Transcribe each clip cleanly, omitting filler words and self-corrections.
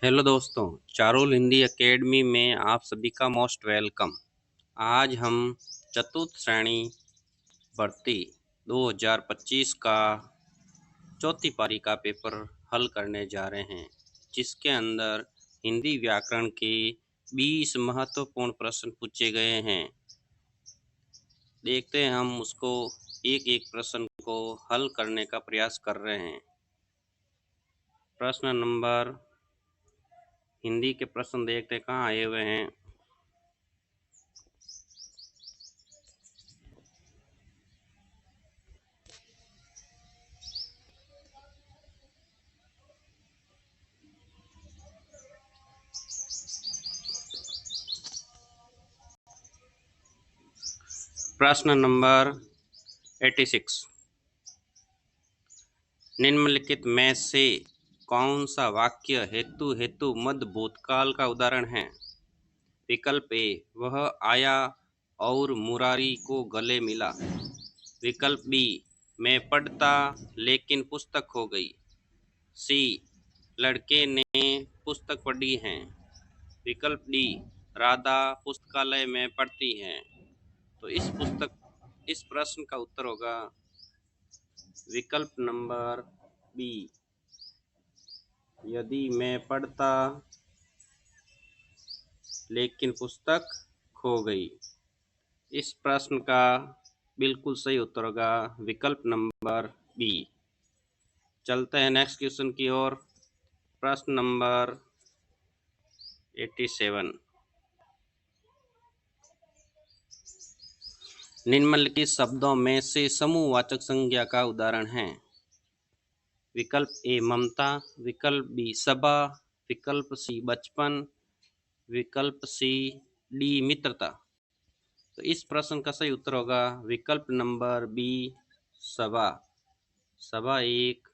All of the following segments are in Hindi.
हेलो दोस्तों, चारुल हिंदी एकेडमी में आप सभी का मोस्ट वेलकम। आज हम चतुर्थ श्रेणी भर्ती 2025 का चौथी पारी का पेपर हल करने जा रहे हैं, जिसके अंदर हिंदी व्याकरण के 20 महत्वपूर्ण प्रश्न पूछे गए हैं। देखते हैं हम उसको एक एक प्रश्न को हल करने का प्रयास कर रहे हैं। प्रश्न नंबर हिंदी के प्रश्न देखते कहाँ आए हुए हैं। प्रश्न नंबर 86, निम्नलिखित में से कौन सा वाक्य हेतु मध्य भूतकाल का उदाहरण है? विकल्प ए, वह आया और मुरारी को गले मिला। विकल्प बी, मैं पढ़ता लेकिन पुस्तक खो गई। सी, लड़के ने पुस्तक पढ़ी है। विकल्प डी, राधा पुस्तकालय में पढ़ती है। तो इस प्रश्न का उत्तर होगा विकल्प नंबर बी, यदि मैं पढ़ता लेकिन पुस्तक खो गई। इस प्रश्न का बिल्कुल सही उत्तर होगा विकल्प नंबर बी। चलते हैं नेक्स्ट क्वेश्चन की ओर। प्रश्न नंबर 87, निम्नलिखित शब्दों में से समूहवाचक संज्ञा का उदाहरण है? विकल्प ए, ममता। विकल्प बी, सभा। विकल्प सी, बचपन। विकल्प सी डी, मित्रता। तो इस प्रश्न का सही उत्तर होगा विकल्प नंबर बी, सभा। सभा एक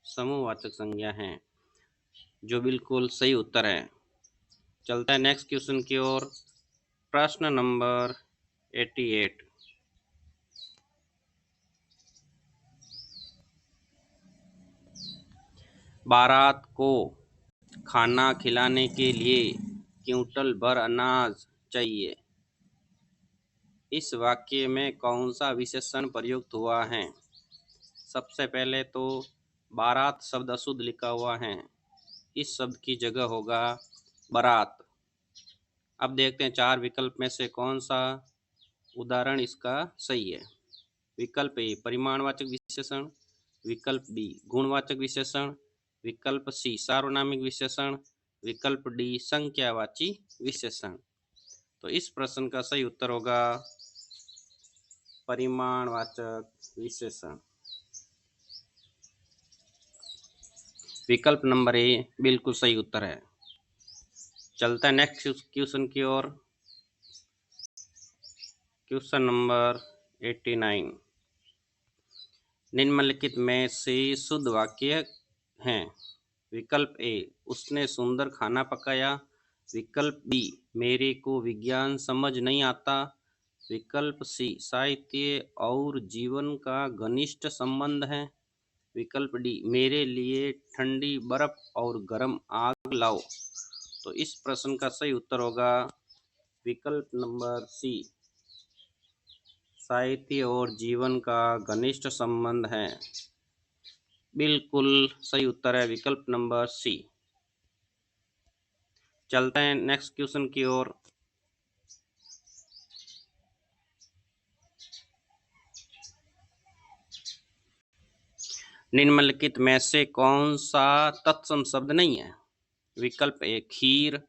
समूहवाचक संज्ञा है, जो बिल्कुल सही उत्तर है। चलता है नेक्स्ट क्वेश्चन की ओर। प्रश्न नंबर 88, बारात को खाना खिलाने के लिए क्विंटल भर अनाज चाहिए। इस वाक्य में कौन सा विशेषण प्रयुक्त हुआ है? सबसे पहले तो बारात शब्द अशुद्ध लिखा हुआ है, इस शब्द की जगह होगा बारात। अब देखते हैं चार विकल्प में से कौन सा उदाहरण इसका सही है। विकल्प ए, परिमाणवाचक विशेषण। विकल्प बी, गुणवाचक विशेषण। विकल्प सी, सार्वनामिक विशेषण। विकल्प डी, संख्यावाची विशेषण। तो इस प्रश्न का सही उत्तर होगा परिमाणवाचक विशेषण। विकल्प नंबर ए बिल्कुल सही उत्तर है। चलता है नेक्स्ट क्वेश्चन की ओर। क्वेश्चन नंबर 89, निम्नलिखित में से शुद्ध वाक्य हैं? विकल्प ए, उसने सुंदर खाना पकाया। विकल्प बी, मेरे को विज्ञान समझ नहीं आता। विकल्प सी, साहित्य और जीवन का घनिष्ठ संबंध है। विकल्प डी, मेरे लिए ठंडी बर्फ और गर्म आग लाओ। तो इस प्रश्न का सही उत्तर होगा विकल्प नंबर सी, साहित्य और जीवन का घनिष्ठ संबंध है। बिल्कुल सही उत्तर है विकल्प नंबर सी। चलते हैं नेक्स्ट क्वेश्चन की ओर। निम्नलिखित में से कौन सा तत्सम शब्द नहीं है? विकल्प ए, खीर।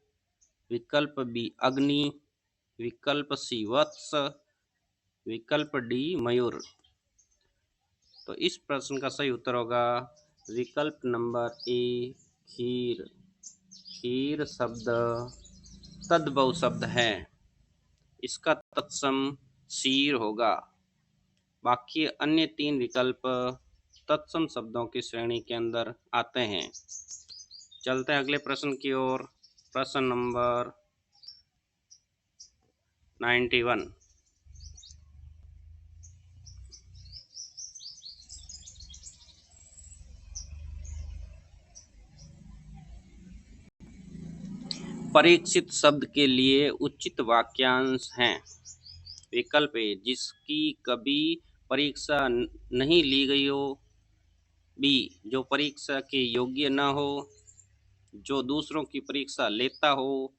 विकल्प बी, अग्नि। विकल्प सी, वत्स। विकल्प डी, मयूर। तो इस प्रश्न का सही उत्तर होगा विकल्प नंबर ए, खीर। खीर शब्द तद्भव शब्द है, इसका तत्सम शीर होगा। बाकी अन्य तीन विकल्प तत्सम शब्दों की श्रेणी के अंदर आते हैं। चलते हैं अगले प्रश्न की ओर। प्रश्न नंबर 91, परीक्षित शब्द के लिए उचित वाक्यांश हैं। विकल्प ए, जिसकी कभी परीक्षा नहीं ली गई हो। बी, जो परीक्षा के योग्य न हो। जो दूसरों की परीक्षा लेता हो।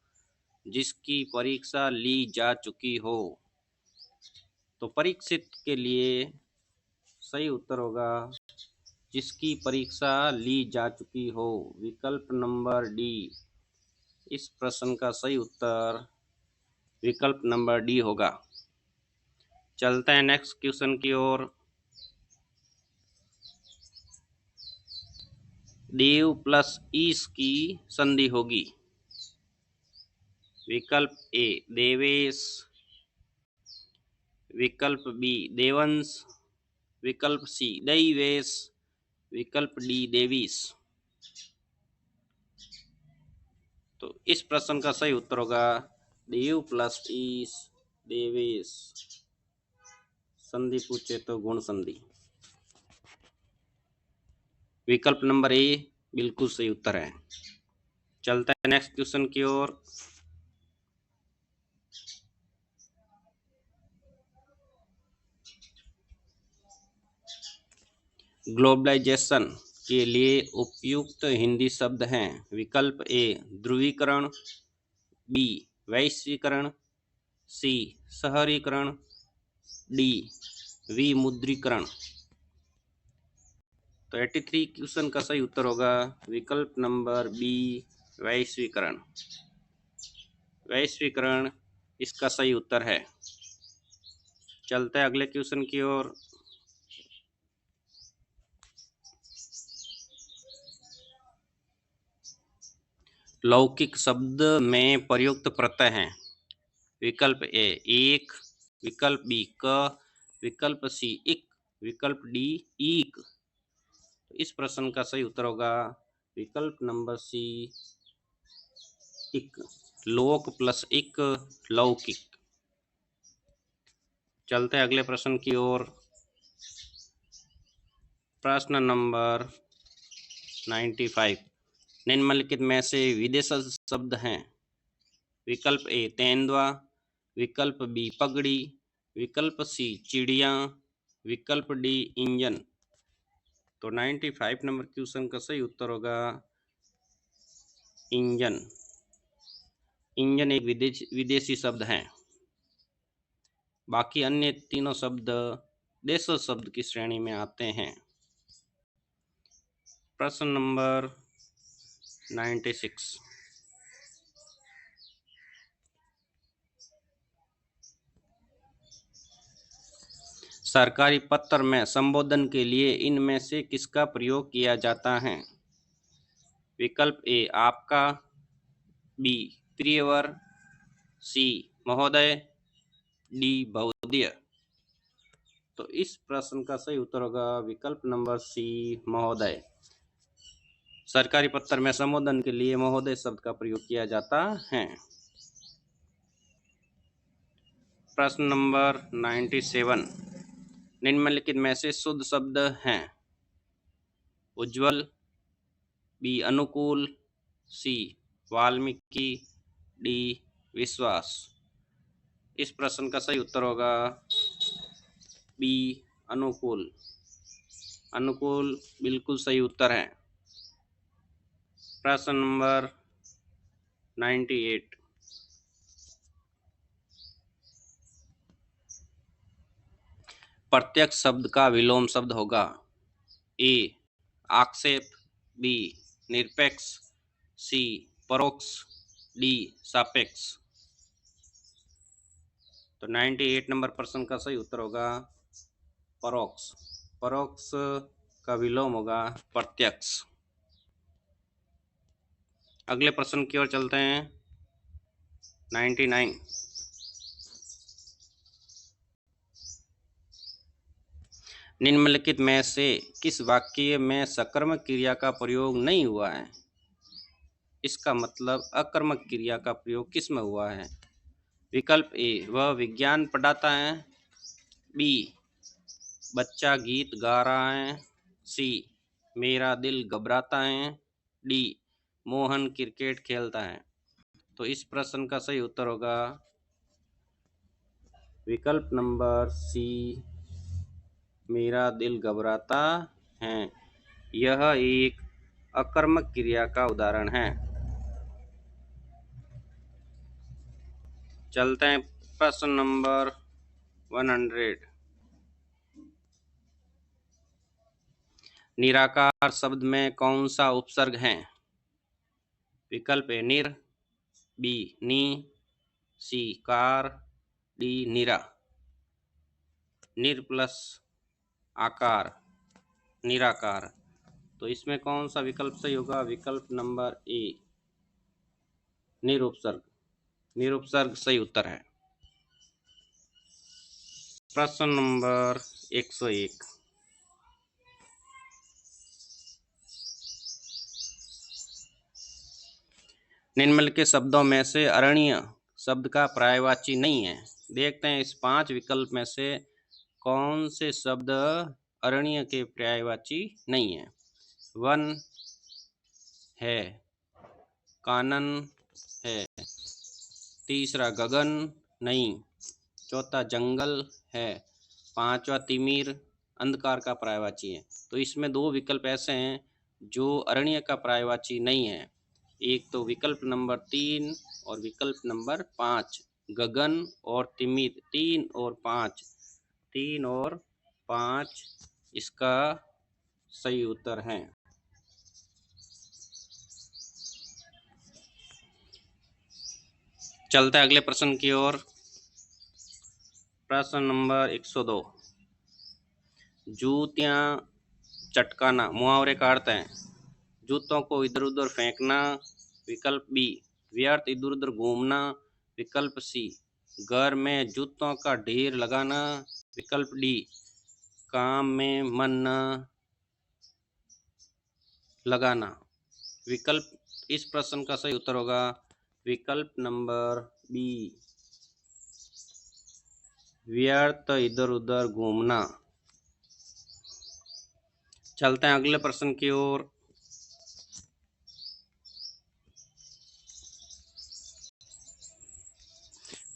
जिसकी परीक्षा ली जा चुकी हो। तो परीक्षित के लिए सही उत्तर होगा जिसकी परीक्षा ली जा चुकी हो, विकल्प नंबर डी। इस प्रश्न का सही उत्तर विकल्प नंबर डी होगा। चलते हैं नेक्स्ट क्वेश्चन की ओर। देव प्लस ईश की संधि होगी। विकल्प ए, देवेश। विकल्प बी, देवंश। विकल्प सी, दैवेश। विकल्प डी, देवीश। तो इस प्रश्न का सही उत्तर होगा देव प्लस ईश, देवेश। संधि पूछे तो गुण संधि। विकल्प नंबर ए बिल्कुल सही उत्तर है। चलता है नेक्स्ट क्वेश्चन की ओर। ग्लोबलाइजेशन के लिए उपयुक्त हिंदी शब्द हैं। विकल्प ए, ध्रुवीकरण। बी, वैश्वीकरण। सी, शहरीकरण। डी, विमुद्रीकरण। तो 83 क्वेश्चन का सही उत्तर होगा विकल्प नंबर बी, वैश्वीकरण। वैश्वीकरण इसका सही उत्तर है। चलते हैं अगले क्वेश्चन की ओर। लौकिक शब्द में प्रयुक्त प्रत्यय हैं। विकल्प ए, एक। विकल्प बी, क। विकल्प सी, इक। विकल्प डी, ईक। इस प्रश्न का सही उत्तर होगा विकल्प नंबर सी, इक। लोक प्लस इक, लौकिक। चलते हैं अगले प्रश्न की ओर। प्रश्न नंबर 95। निम्नलिखित में से विदेशी शब्द हैं। विकल्प ए, तेंदुआ। विकल्प बी, पगड़ी। विकल्प सी, चिड़िया। विकल्प डी, इंजन। तो 95 नंबर क्वेश्चन का सही उत्तर होगा इंजन। इंजन एक विदेशी शब्द है। बाकी अन्य तीनों शब्द देशी शब्द की श्रेणी में आते हैं। प्रश्न नंबर 96। सरकारी पत्र में संबोधन के लिए इनमें से किसका प्रयोग किया जाता है। विकल्प ए, आपका। बी, प्रियवर। सी, महोदय। डी, बहुदीय। तो इस प्रश्न का सही उत्तर होगा विकल्प नंबर सी, महोदय। सरकारी पत्र में संबोधन के लिए महोदय शब्द का प्रयोग किया जाता है। प्रश्न नंबर 97। निम्नलिखित में से शुद्ध शब्द हैं। उज्ज्वल। बी, अनुकूल। सी, वाल्मीकि। डी, विश्वास। इस प्रश्न का सही उत्तर होगा बी, अनुकूल। अनुकूल बिल्कुल सही उत्तर है। प्रश्न नंबर 98। प्रत्यक्ष शब्द का विलोम शब्द होगा। ए, आक्षेप। बी, निरपेक्ष। सी, परोक्ष। डी, सापेक्ष। तो 98 नंबर प्रश्न का सही उत्तर होगा परोक्ष। परोक्ष का विलोम होगा प्रत्यक्ष। अगले प्रश्न की ओर चलते हैं। 99। निम्नलिखित में से किस वाक्य में सकर्मक क्रिया का प्रयोग नहीं हुआ है। इसका मतलब अकर्मक क्रिया का प्रयोग किस में हुआ है। विकल्प ए, वह विज्ञान पढ़ाता है। बी, बच्चा गीत गा रहा है। सी, मेरा दिल घबराता है। डी, मोहन क्रिकेट खेलता है। तो इस प्रश्न का सही उत्तर होगा विकल्प नंबर सी, मेरा दिल घबराता है। यह एक अकर्मक क्रिया का उदाहरण है। चलते हैं प्रश्न नंबर 100। निराकार शब्द में कौन सा उपसर्ग है? विकल्प ए निर, बी नी, सी कार, डी निरा। निर प्लस आकार, निराकार। तो इसमें कौन सा विकल्प सही होगा? विकल्प नंबर ए, निरुपसर्ग। निरुपसर्ग सही उत्तर है। प्रश्न नंबर 101। निम्नलिखित के शब्दों में से अरण्य शब्द का पर्यायवाची नहीं है। देखते हैं इस 5 विकल्प में से कौन से शब्द अरण्य के पर्यायवाची नहीं है। वन है, कानन है, तीसरा गगन नहीं, चौथा जंगल है, पांचवा तिमिर अंधकार का पर्यायवाची है। तो इसमें 2 विकल्प ऐसे हैं जो अरण्य का पर्यायवाची नहीं है। एक तो विकल्प नंबर 3 और विकल्प नंबर 5, गगन और तिमिर। 3 और 5, 3 और 5 इसका सही उत्तर है। चलते हैं अगले प्रश्न की ओर। प्रश्न नंबर 102। जूतियां चटकाना मुहावरे का अर्थ है। जूतों को इधर उधर फेंकना, विकल्प बी व्यर्थ इधर उधर घूमना, विकल्प सी घर में जूतों का ढेर लगाना, विकल्प डी काम में मन न लगाना। विकल्प इस प्रश्न का सही उत्तर होगा विकल्प नंबर बी, व्यर्थ इधर उधर घूमना। चलते हैं अगले प्रश्न की ओर।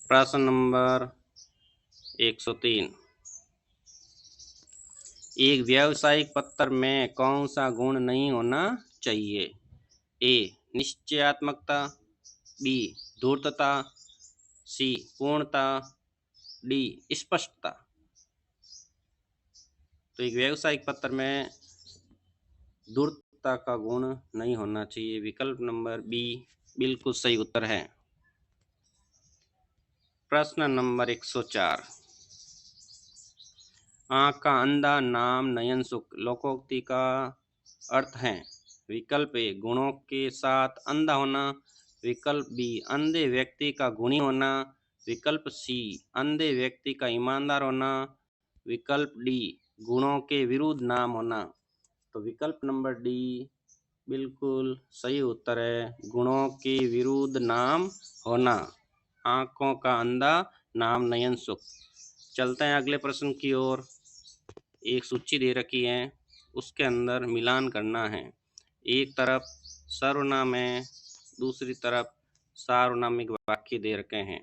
प्रश्न नंबर 103। एक व्यावसायिक पत्र में कौन सा गुण नहीं होना चाहिए? ए निश्चयात्मकता, बी धूर्तता, सी पूर्णता, डी स्पष्टता। तो एक व्यावसायिक पत्र में धूर्तता का गुण नहीं होना चाहिए। विकल्प नंबर बी बिल्कुल सही उत्तर है। प्रश्न नंबर 104। आँख का अंधा नाम नयन सुख लोकोक्ति का अर्थ है। विकल्प ए गुणों के साथ अंधा होना, विकल्प बी अंधे व्यक्ति का गुणी होना, विकल्प सी अंधे व्यक्ति का ईमानदार होना, विकल्प डी गुणों के विरुद्ध नाम होना। तो विकल्प नंबर डी बिल्कुल सही उत्तर है, गुणों के विरुद्ध नाम होना। आँखों का अंधा नाम नयन सुख। चलते हैं अगले प्रश्न की ओर। एक सूची दे रखी है, उसके अंदर मिलान करना है। एक तरफ सर्वनाम है, दूसरी तरफ सार्वनामिक वाक्य दे रखे हैं।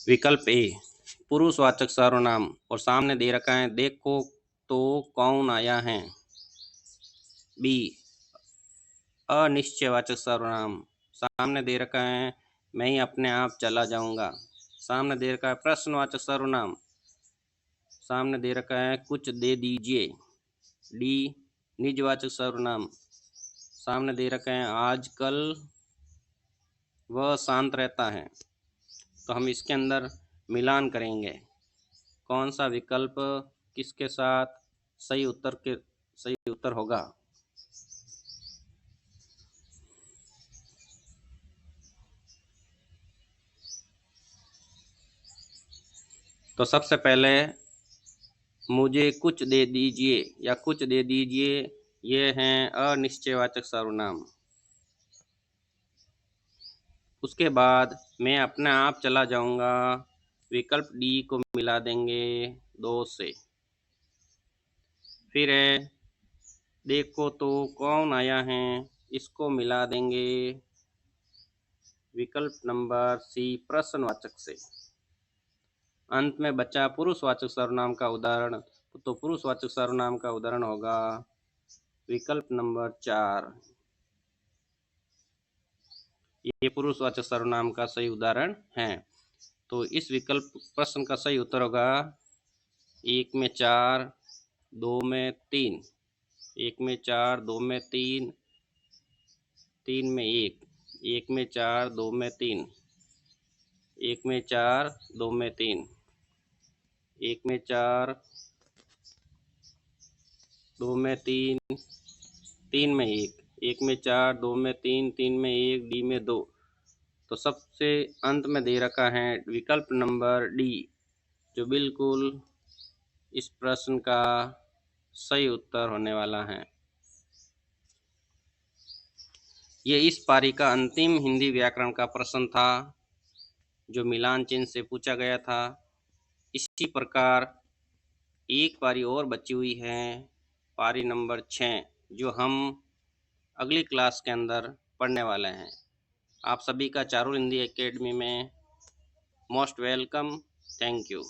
विकल्प ए पुरुषवाचक सर्वनाम और सामने दे रखा है देखो तो कौन आया है। बी अनिश्चयवाचक सर्वनाम, सामने दे रखा है मैं ही अपने आप चला जाऊंगा। सामने दे रखा है प्रश्नवाचक सर्वनाम, सामने दे रखा है कुछ दे दीजिए। डी निजवाचक सर्वनाम, सामने दे रखा है आजकल वह शांत रहता है। तो हम इसके अंदर मिलान करेंगे कौन सा विकल्प किसके साथ सही उत्तर होगा। तो सबसे पहले मुझे कुछ दे दीजिए या कुछ दे दीजिए, ये हैं अनिश्चयवाचक सर्वनाम। उसके बाद मैं अपने आप चला जाऊंगा, विकल्प डी को मिला देंगे 2 से। फिर है देखो तो कौन आया है, इसको मिला देंगे विकल्प नंबर सी प्रश्नवाचक से। अंत में बचा पुरुषवाचक सर्वनाम का उदाहरण, तो पुरुषवाचक सर्वनाम का उदाहरण होगा विकल्प नंबर 4। ये पुरुषवाचक सर्वनाम का सही उदाहरण है। तो इस विकल्प प्रश्न का सही उत्तर होगा 1 में 4, 2 में 3, 1 में 4, 2 में 3, 3 में 1, 1 में 4, 2 में 3, 1 में 4, 2 में 3, 1 में 4, 2 में 3, 3 में 1, 1 में 4, 2 में 3, 3 में 1, डी में 2। तो सबसे अंत में दे रखा है विकल्प नंबर डी, जो बिल्कुल इस प्रश्न का सही उत्तर होने वाला है। ये इस पारी का अंतिम हिंदी व्याकरण का प्रश्न था, जो मिलान चिन्ह से पूछा गया था। इसी प्रकार एक पारी और बची हुई है, पारी नंबर 6, जो हम अगली क्लास के अंदर पढ़ने वाले हैं। आप सभी का चारुल हिंदी एकेडमी में मोस्ट वेलकम। Thank you.